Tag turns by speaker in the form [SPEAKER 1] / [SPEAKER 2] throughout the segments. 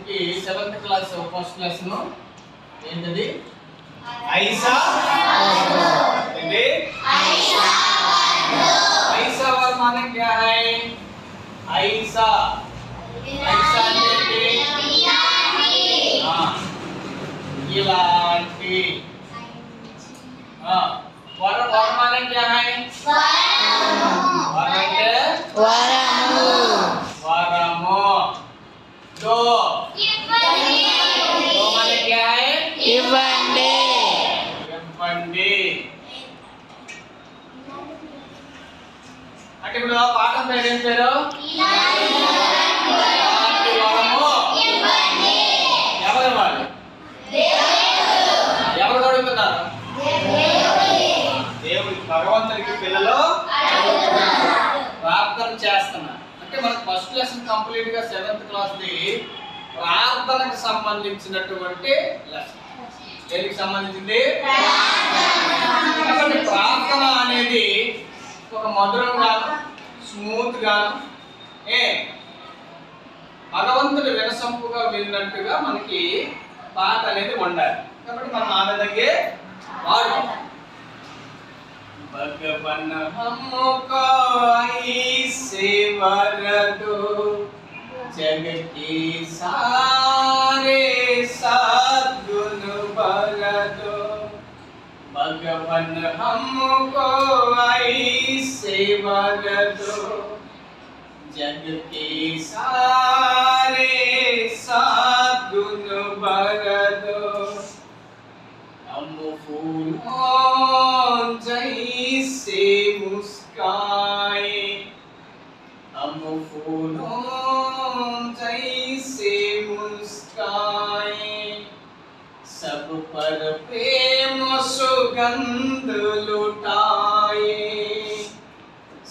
[SPEAKER 1] మనకి 7th class first lesson ఏంటది?
[SPEAKER 2] ఐసా ఏంటి?
[SPEAKER 1] ऐसा वर्ड माने क्या है? ऐसा ऐसा అంటే ఇలాంటి वर माने क्या है? वर అంటే వరము. दो माने क्या है?
[SPEAKER 3] ఇవ్వండి.
[SPEAKER 1] ఇవ్వండి. అంటే ఇప్పుడు పాఠం పేరు ఏం పేరు? ఇలాంటి వరము ఎవరు వాళ్ళు? ఎవరు అడుగుతున్నారు?
[SPEAKER 2] దేవుడికి భగవంతుడికి పిల్లలు
[SPEAKER 1] ప్రార్థన చేస్తున్నారు. అంటే మనకు ఫస్ట్ లెసన్ కంప్లీట్ గా 7th క్లాస్ ది ప్రార్థనకు సంబంధించినటువంటి లెసన్. దేనికి సంబంధించింది? కాబట్టి ప్రార్థన అనేది ఒక మధురంగాను స్మూత్ గాను భగవంతుడు వినసొంపుగా విన్నట్టుగా మనకి పాట అనేది ఉండాలి. కాబట్టి మనం ఆ విధంగా వాడుకుంటాం. भगवन हमको ऐसे वर दो जग के सारे सद्गुण भर दो. भगवन हमको ऐसे वर दो जग के सारे सद्गुण भर दो. हम फूलों जैसे मुस्काए, हम फूलों जैसे मुस्काए, सब पर प्रेम सुगंध लुटाए,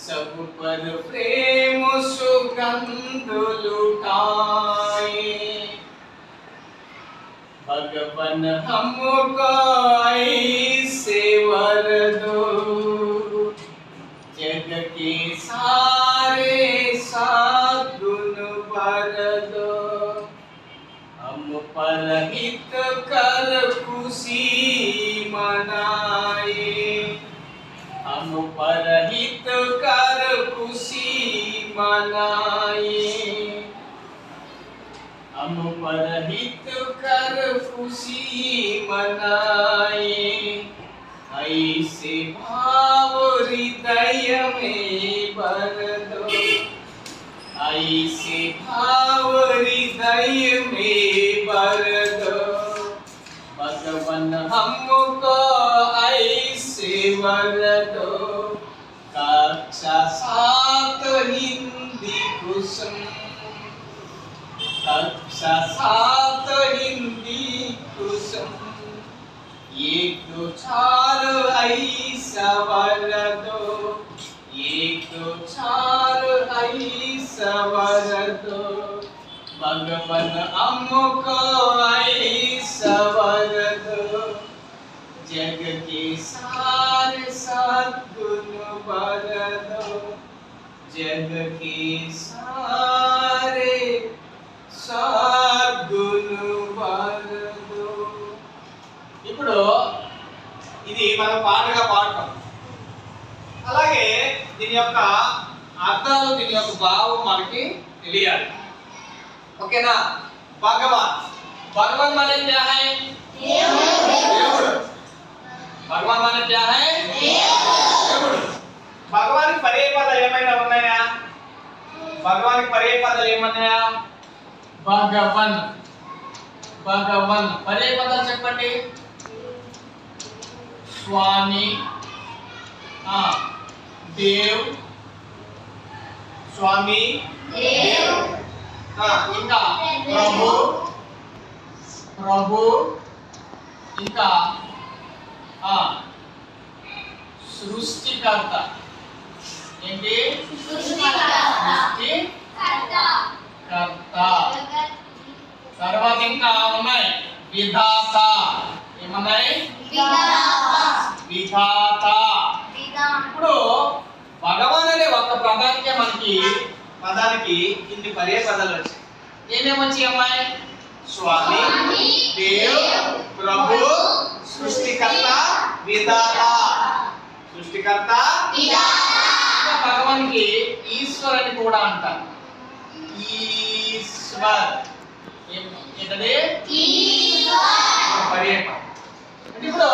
[SPEAKER 1] सब पर प्रेम सुगंध लुटाए. भगवन हमको ऐसे वर दो जग के सारे सद्गुण भर दो. हम पर हित कर खुशी मनाए, हम पर हित कर खुशी मनाए, हम पर हित कर खुशी मनाए. ऐसे भाव हृदय में भर दो, ऐसे भाव हृदय में भर दो. भगवन हमको ऐसे वर दो. कक्षा 7 हिंदी कुसुम, कक्षा 7 हिंदी कुसुम, एक दो चार ऐसा वर दो, एक दो चार ऐसा वर दो. भगवन हमको ऐसा वर दो जग के सारे सद्गुण भर दो, जग के सारे సద్గుణ భర దో. ఇప్పుడు ఇది మనం పాటగా పాడతాం. అలాగే దీని యొక్క అర్థాలు, దీని యొక్క భావం మనకి తెలియాలి. ఓకేనా? భగవాన్, భగవాన్ माने क्या है? దేవుడు. భగవాన్ माने क्या है? దేవుడు. భగవానికి పర్యాయ పదాలు ఏమైనా ఉన్నాయా? భగవానికి పర్యాయ పదాలు ఏమన్నాయా? భగవన్, భగవన్. పర్యాయ పదాలు చెప్పండి. స్వామి, దేవ్, స్వామి, దేవ్, ఇంకా ప్రభు, ప్రభు, ఇంకా సృష్టికర్త. ఏంటి? సృష్టికర్త. తర్వాత ఇంకా ఉన్నాయి విధాత. ఏమన్నాయి? విధాత. ఇప్పుడు భగవాన్ అనే ఒక పదానికి ఇన్ని పర్యాయ పదాలు వచ్చాయి. ఏమేమి వచ్చాయి అమ్మాయి?
[SPEAKER 2] స్వామి, దేవ్, ప్రభు, సృష్టికర్త, విధాత. సృష్టికర్త,
[SPEAKER 1] ఇంకా భగవానికి ఈశ్వర్ అని కూడా అంటారు. ఈశ్వర్ ఏంటది? పర్యాయం. అంటే ఇప్పుడు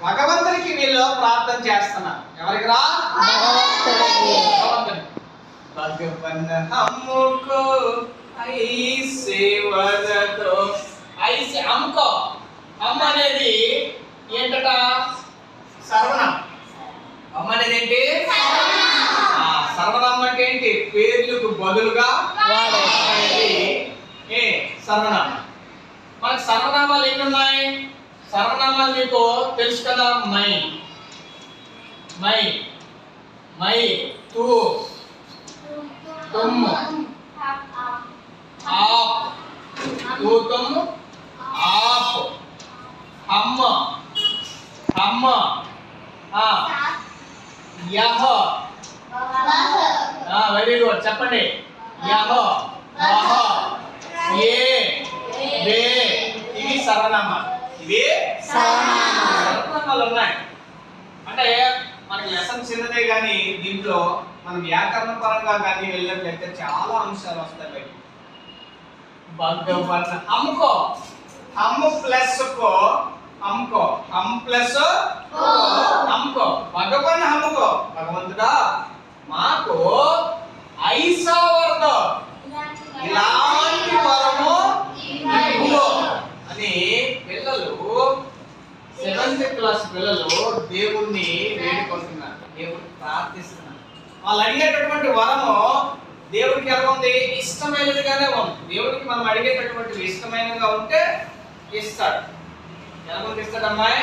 [SPEAKER 1] భగవంతునికి వీళ్ళు ప్రార్థన చేస్తున్నారు. ఎవరికి రా? భగవంతుని. భగవన్ హమ్ముకో ఐసే వదతో. ఐసే హమ్కో. హమ్ అనేది ఏంటట? సర్వనామం. హమ్ అనేది ఏంటి? సర్వనామం అంటే ఏంటి? పేర్లకు బదులుగా వాడేది సర్వనామం. మనకు సర్వనామాలు ఎన్ని ఉన్నాయి? సర్వనామాలు మీకు తెలుసు కదా. మై, మై, మై, తూ, తుమ్, आप, तू, तुम, आप, हम, हम, यह, వెరీ గుడ్. చెప్పండి. యహ, వహ, ఏ, వే. ఇవి సర్వనామాలు. ఇవి సర్వనామాలు ఉన్నాయి. అంటే మనకి లెసన్ చిన్నదే కానీ దీంట్లో మనం వ్యాకరణ పరంగా కానీ వెళ్ళినట్లయితే చాలా అంశాలు వస్తాయి బయట. భగవన్ హమ్కో, హమ్ ప్లస్ కో, హమ్కో, హమ్ ప్లస్ కో, హమ్కో. భగవన్ హమ్కో, భగవంతుడా మాకు ఐసా వరద, ఇలాంటి వరము ఇవ్వు అని పిల్లలు 7th క్లాస్ పిల్లలు దేవుణ్ణి వేడుకుంటున్నారు. దేవుడిని ప్రార్థిస్తున్నారు. వాళ్ళు అడిగేటటువంటి వరము దేవుడికి ఎలా ఉంది? ఇష్టమైనదిగానే ఉంది. దేవుడికి మనం అడిగేటటువంటి ఇష్టమైనదిగా ఉంటే ఇస్తాడు. ఎలా ఇస్తాడు అమ్మాయి?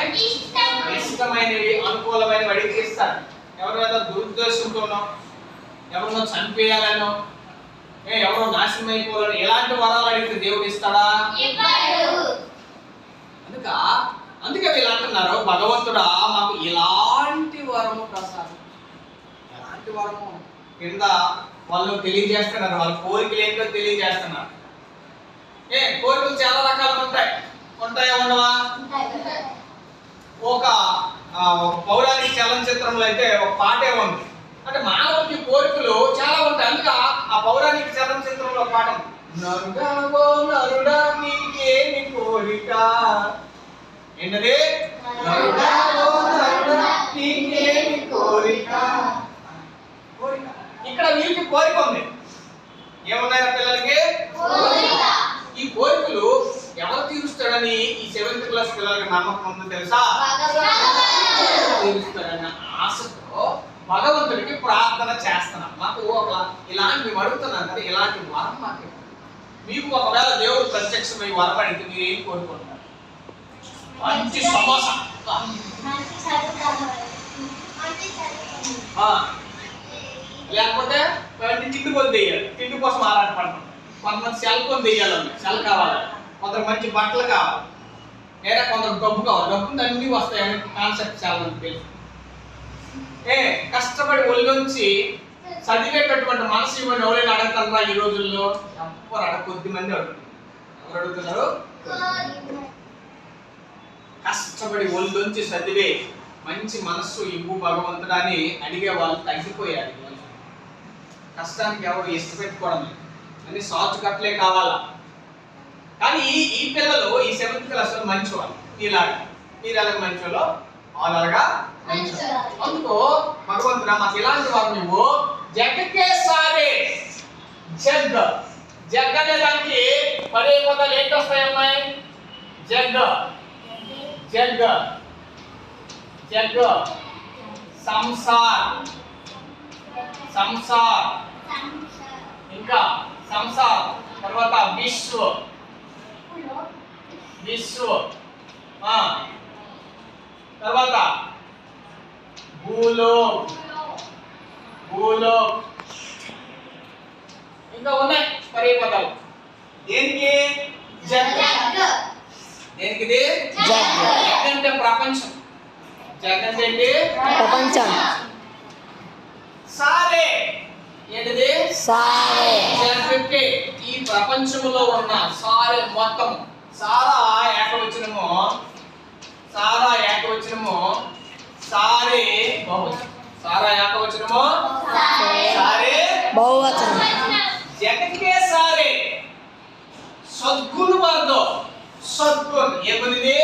[SPEAKER 1] ఇష్టమైనవి, అనుకూలమైనవి అడిగి ఇస్తాడు. ఎవరి మీద దురుద్దేశంతోనో, ఎవరినో చంపేయాలనో, ఎవరో నాశనం అయిపోవాలని ఎలాంటి వరాలు అడిగితే దేవుడు ఇస్తాడా? అందుకే వీళ్ళు అంటున్నారు, భగవంతుడా మాకు ఇలాంటి వరము ప్రసాదం. ఎలాంటి వరము? కింద వాళ్ళు తెలియజేస్తున్నారు, వాళ్ళ కోరికలు ఏంటో తెలియజేస్తున్నారు. కోరికలు చాలా రకాలు ఉంటాయి. ఉంటాయా ఉండవా? ఒక పౌరాణిక చలనచిత్రంలో అయితే ఒక పాటే ఉంది. అంటే మానవుడికి కోరికలు చాలా ఉంటాయి. అందుకే ఆ పౌరాణిక చలనచిత్రంలో పాట నరుడావో నరుడా నీకేమి కోరిక. ఏంటది? నరుడావో నరుడా నీకేమి కోరిక. ఇక్కడ వీరికి కోరిక ఉంది. ఏమున్నాయి పిల్లలకి? ఈ కోరికలు ఎవరు తీరుస్తాడని ఈ 7th క్లాస్ పిల్లలకి నమ్మకం ఉందో తెలుసా? తీరుస్తాడన్న ఆశతో భగవంతుడికి ప్రార్థన చేస్తున్నాం. మాకు ఇలాంటి మేము అడుగుతున్నాం కదా, ఇలాంటి వరం మాకు. మీకు ఒకవేళ దేవుడు ప్రత్యక్షమై వరం అడిగితే మీరు ఏం కోరుకుంటారు? మంచి సమోసా, లేకపోతే తిండి కొని తెయ్యాలి. తిండి కోసం ఆరాటపడతాం. కొంతమంది సెల్ కొని తెయ్యాలి, సెల్ కావాలి. కొందరు మంచి బట్టలు కావాలి, లేదా కొందరు డబ్బు కావాలి. డబ్బులు అన్నీ వస్తాయని కాన్సెప్ట్ చాలా మంది తెలుసు. కష్టపడి ఒళ్ళొంచి చదివేటటువంటి మనసు ఇవ్వండి. ఎవరైనా అడగతారా ఈ రోజుల్లో? ఎవరు అడగ, కొద్ది మంది అడుగుతారు. ఎవరు అడుగుతున్నారు? కష్టపడి ఒళ్ళొంచి చదివే మంచి మనస్సు ఇవ్వు భగవంతుడా అని అడిగే వాళ్ళు తగ్గిపోయారు. కష్టానికి ఎవరు ఇష్టపెట్టుకోవడం లేదు, అని సాచు కట్టలే కావాలా. కానీ ఈ పిల్లలు ఈ 7th క్లాస్ మంచి వాళ్ళు. మీలాగా మీరు ఎలాగ మంచి వాళ్ళు, వాళ్ళు అలాగా మంచి. అందుకో భగవంతుడా మాకు ఇలాంటి వారు నువ్వు. జగకే సారే, జగ్, జగ్ అనే దానికి పదే పదాలు ఏంటి వస్తాయమ్మాయి? Jug, jug, jug, Samsar, Samsar, ఇంకా సంసార్, తర్వాత విశ్వ, విశ్వ, తర్వాత భూలోక్, భూలోక్, ఇంకా ఉన్నాయి పర్యాపదాలు. దేనికి? జగ్. దేనికి? జగ్ అంటే ప్రపంచం. జగ్ అంటే ఏంటి? ప్రపంచం. సారే ఏంటిది? సర్టిఫికేట్. ఈ ప్రపంచంలో ఉన్న సారే మొత్తం సారా ఏకవచనము, సారా ఏకవచనము, సారే బహువచనం. సారా ఏకవచనము, సారే
[SPEAKER 3] బహువచనం.
[SPEAKER 1] జగత్కే సారే. సద్గుణ వర్గో సద్గుణ ఏమనిది?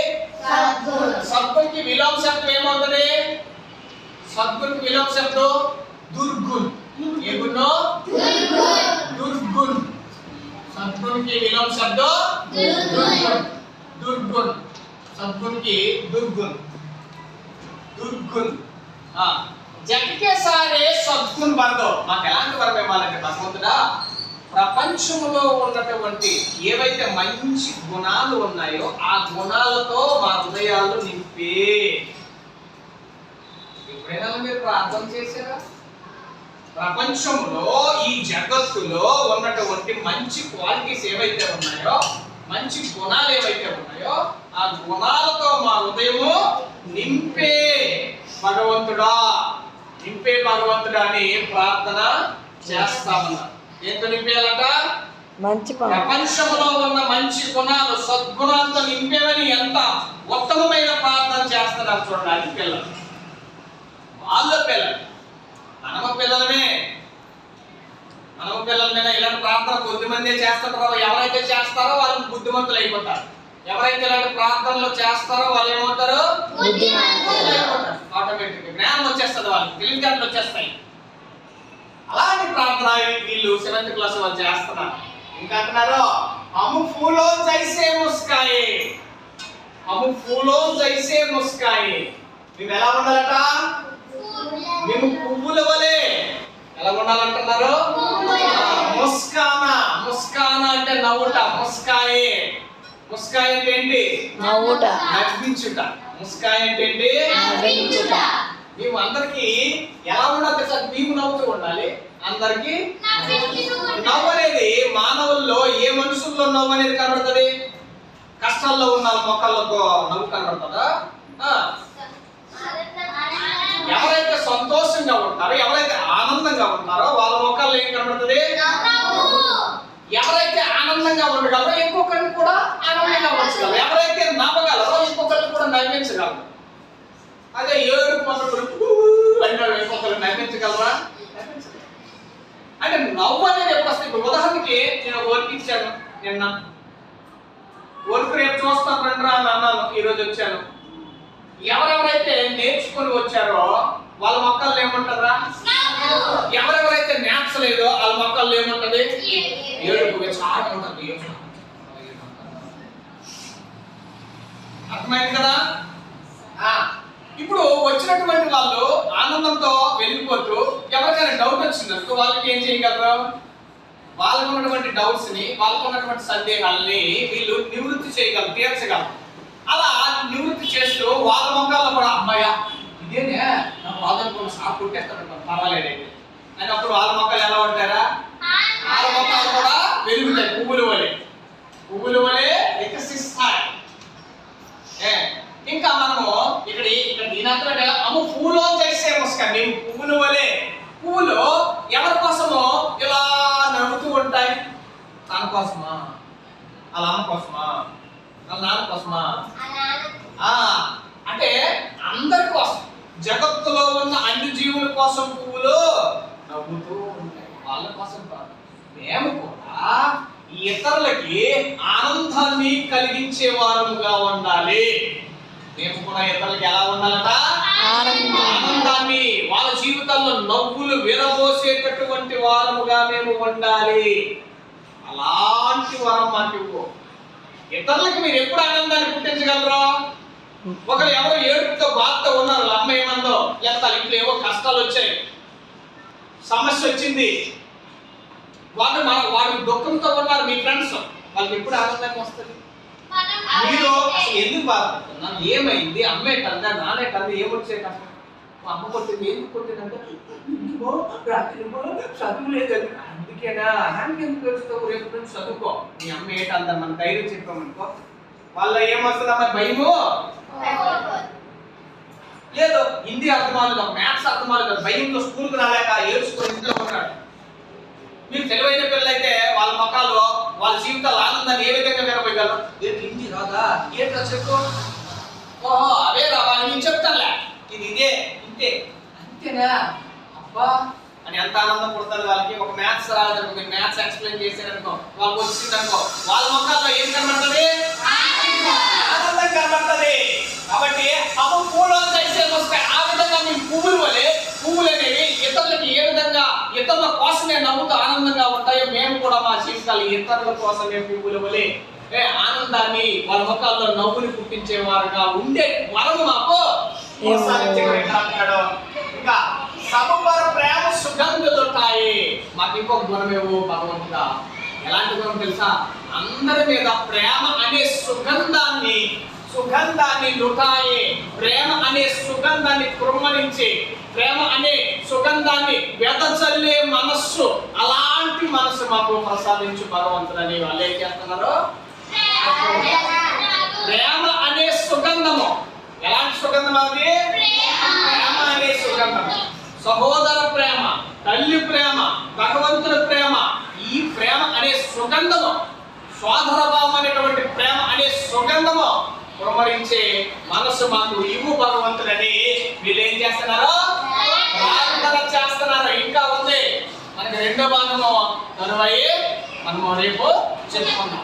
[SPEAKER 1] సద్గుణకి విలోమ శబ్దం ఏమవుతుంది? సద్గుణకి విలోమ శబ్దం దుర్గుణ. ఏ గుణో? దుర్గుణ. సద్గుణకి విలోమ శబ్దం దుర్గుణ. దుర్గుణ. సద్గుణకి దుర్గుణ. దుర్గుణ. జగత్కే సారే సద్గుణ వర్గం. మాకు ఎలాంటి వర్గం ఇవ్వాలంటే భగవంతుడా, ప్రపంచంలో ఉన్నటువంటి ఏవైతే మంచి గుణాలు ఉన్నాయో ఆ గుణాలతో మా హృదయాలు నింపే. ఎప్పుడైనా మీరు ప్రార్థన చేశారా? ప్రపంచంలో ఈ జగత్తులో ఉన్నటువంటి మంచి క్వాలిటీస్ ఏవైతే ఉన్నాయో, మంచి గుణాలు ఏవైతే ఉన్నాయో ఆ గుణాలతో మా హృదయము నింపే భగవంతుడా, నింపే భగవంతుడా అని ప్రార్థన చేస్తామన్నారు. ఏంటో నింపేయాలట?
[SPEAKER 3] మంచి
[SPEAKER 1] ప్రపంచంలో ఉన్న మంచి గుణాలు సద్గుణాలతో నింపేవని ఎంత ఉత్తమమైన ప్రార్థన చేస్తున్నారు చూడండి. పిల్లలు, వాళ్ళ పిల్లలు, మనమ పిల్లలమే. మనమ పిల్లలమైనా ఇలాంటి ప్రార్థన కొద్దిమందే చేస్తుంటారో, ఎవరైతే చేస్తారో వాళ్ళు బుద్ధిమంతులు అయిపోతారు. ఎవరైతే ఇలాంటి ప్రార్థనలు చేస్తారో వాళ్ళు ఏమవుతారు? ఆటోమేటిక్ జ్ఞానం వచ్చేస్తుంది, వాళ్ళకి తెలివితేటలు వచ్చేస్తాయి. అలాంటి ప్రార్థన వీళ్ళు 7th క్లాస్ వాళ్ళు చేస్తున్నారు. ఇంకా అంటున్నారు, హమ్ ఫూలో జైసే ముస్కాయే, హమ్ ఫూలో జైసే ముస్కాయే. మేము ఎలా ఉండాలట? మేము పువ్వుల వలె ఎలా ఉండాలంటున్నారు? ముస్కానా. ముస్కానా అంటే నవ్వుట. ముస్కాయే. ముస్కాయ అంటే ఏంటి?
[SPEAKER 3] నవ్వుట,
[SPEAKER 1] నవ్వించుట. ముస్కాయ అంటే ఏంటి?
[SPEAKER 3] నవ్వించుట.
[SPEAKER 1] మేము అందరికి ఎలా ఉండాలి సార్? మేము నవ్వుతూ ఉండాలి. అందరికి నవ్వు అనేది మానవుల్లో ఏ మనుషుల్లో నవ్వు అనేది కనబడుతుంది? కష్టాల్లో ఉన్న మొక్కలతో నవ్వు కనబడుతుందా? ఎవరైతే సంతోషంగా ఉంటారో, ఎవరైతే ఆనందంగా ఉంటారో వాళ్ళ మొక్కల్లో ఏం కనబడుతుంది? ఎవరైతే ఆనందంగా ఉండగలరో ఇంకొకరిని కూడా ఆనందంగా ఉంచగలరు. ఎవరైతే నవ్వగలరో ఇంకొకరిని కూడా నవ్వించగలరు. అదే ఏడుపు మొక్కలు ఇంకొకరిని నవ్వించగలరా? అంటే నవ్వు అనేది ఎప్పుడు వస్తుంది? ఇప్పుడు ఉదాహరణకి నేను వర్క్ ఇచ్చాను నిన్న, వర్క్ రేపు చూస్తాను రండి రా అన్నాను, ఈరోజు వచ్చాను. ఎవరెవరైతే నేర్చుకుని వచ్చారో వాళ్ళ మొక్కల్లో ఏముంటారా? ఎవరెవరైతే నేర్చలేదో వాళ్ళ మొక్కల్లో ఏముంటది? ఏడుపు చాలా ఉంటుంది. అర్థమైంది కదా? ఇప్పుడు వచ్చినటువంటి వాళ్ళు ఆనందంతో వెళ్ళిపోతూ ఎవరికైనా డౌట్ వచ్చిందనుకో వాళ్ళకి ఏం చేయగలరు? వాళ్ళకు ఉన్నటువంటి డౌట్స్ ని, వాళ్ళకు ఉన్నటువంటి సందేహాలని వీళ్ళు నివృత్తి చేయగలరు, తీర్చగలరు. అలా నివృత్తి చేస్తూ వాళ్ళ మొక్కల్లో కూడా అమ్మాయ్యా ఇదేనే నా బాధను సార్ కొట్టేస్తాడు పర్వాలేదండి అని అప్పుడు వాళ్ళ మొక్కలు ఎలా ఉంటారా? వాళ్ళ మొక్కలు కూడా వెలుగుతాయి, పువ్వుల వలె. పువ్వుల వలె వికసిస్తాయి. ఇంకా మనము ఇక్కడ దీనంతా అమ్ము పూలో చేసే ముస్క. మేము పువ్వుల వలె. పువ్వులు ఎవరి కోసమో ఇలా నవ్వుతూ ఉంటాయి. తన కోసమా? వాళ్ళ అమ్మ కోసమా? వాళ్ళ నాన్న కోసమా? అంటే అందరి కోసం, జగత్తులో ఉన్న అన్ని జీవుల కోసం పువ్వులు నవ్వుతూ ఉంటాయి. వాళ్ళ కోసం కాదు. మేము కూడా ఇతరులకి ఆనందాన్ని కలిగించే వారముగా ఉండాలి. మేము కూడా ఇతరులకి ఎలా ఉండాలట? ఆనందాన్ని, వాళ్ళ జీవితాల్లో నవ్వులు విరబోసేటటువంటి వారముగా మేము ఉండాలి. అలాంటి వరం మాకు ఇవ్వు. ఇతరులకు మీరు ఎప్పుడు ఆనందాన్ని పుట్టించగలరు? ఒకరు ఎవరో ఏడుపుతో బాధతో ఉన్నారు, అమ్మ ఏమందో, లేకపోతే ఇంట్లో ఏవో కష్టాలు వచ్చాయి, సమస్య వచ్చింది, వాడు దుఃఖంతో ఉన్నారు మీ ఫ్రెండ్స్, వాళ్ళకి ఎప్పుడు ఆనందంగా వస్తుంది? మీరు అసలు ఎందుకు బాధపడుతున్నారు? ఏమైంది? అమ్మేటందా, నానేటందా, ఏమొచ్చే కష్టం? మా అమ్మ కొట్టింది, ఎందుకు కొట్టిందంటే రాత్రి చదువు లేదండి. అందుకేనా? దానికి ఎందుకు తెలుస్తావు? రేపు నుంచి చదువుకో. మీ అమ్మ ఏటందా మన ధైర్యం చెప్పామనుకో, వాళ్ళ ఏమొస్తుందమ్మా? భయము లేదు, హిందీ అర్థమాలు, మ్యాథ్స్ అర్థమాలు, భయంతో స్కూల్కి రాలేక ఏడ్చుకొని ఇంట్లో ఉన్నాడు. మీరు తెలివైన పిల్లలైతే వాళ్ళ మొక్కల్లో వాళ్ళ జీవితాల ఆనందాన్ని ఏ విధంగా విరబోయగలరు? ఏంటి హిందీ రాదా? ఏంటో చెప్పు. ఓహో అవే రావాలి నేను చెప్తానులే. ఇది ఇదే ఇంతే అంతేనా అబ్బా అని ఎంత ఆనందం పుడుతుంది వాళ్ళకి. ఒక మ్యాథ్స్ రాదనుకో, మీరు మ్యాథ్స్ ఎక్స్ప్లెయిన్ చేశారనుకో, వాళ్ళకి వచ్చిందనుకో, వాళ్ళ మొక్కల్లో ఏం కనబడుతుంది? ఆనందం కనబడుతుంది. కాబట్టి అవి పూలు కలిసే వస్తాయి. ఆ విధంగా మీ పువ్వులు వలె పువ్వులు అనేవి ఇతరులకి ఏ విధంగా ఇతరుల కోసమే నవ్వుతూ ఆనందంగా ఉంటాయో మేము కూడా మా జీవితాలు ఇతరుల కోసమే పువ్వుల వలె ఆనందాన్ని వాళ్ళ ముఖాల్లో నవ్వుని పుట్టించే వారుగా ఉండే వరము మాకు ఇంకా సముపర ప్రేమ సుగంధులుంటాయి. మాకు ఇంకొక గుణమేవో భగవంతుడా. ఎలాంటి గుణం తెలుసా? అందరి మీద ప్రేమ అనే సుగంధాన్ని లుటాయి. ప్రేమ అనే సుగంధాన్ని కుమ్మరించి, ప్రేమ అనే సుగంధాన్ని వెదజల్లే మనస్సు, అలాంటి మనస్సు మాకు ప్రసాదించు భగవంతుడని వాళ్ళు ఏం చేస్తున్నారు? ప్రేమ అనే సుగంధము. ఎలాంటి సుగంధం అది? ప్రేమ అనే సుగంధము. సహోదర ప్రేమ, తల్లి ప్రేమ, భగవంతుని ప్రేమ, ఈ ప్రేమ అనే సుగంధము, సోదర భావం అనేటువంటి ప్రేమ అనే సుగంధము కుమ్మరించే మనసు మాకు ఇవ్వు భగవంతుడని వీళ్ళు ఏం చేస్తున్నారు? ప్రార్థన చేస్తున్నారు. ఇంకా ఉంది మనకి రెండో భాగము తరువాయి మనము రేపు చెప్పుకుందాం.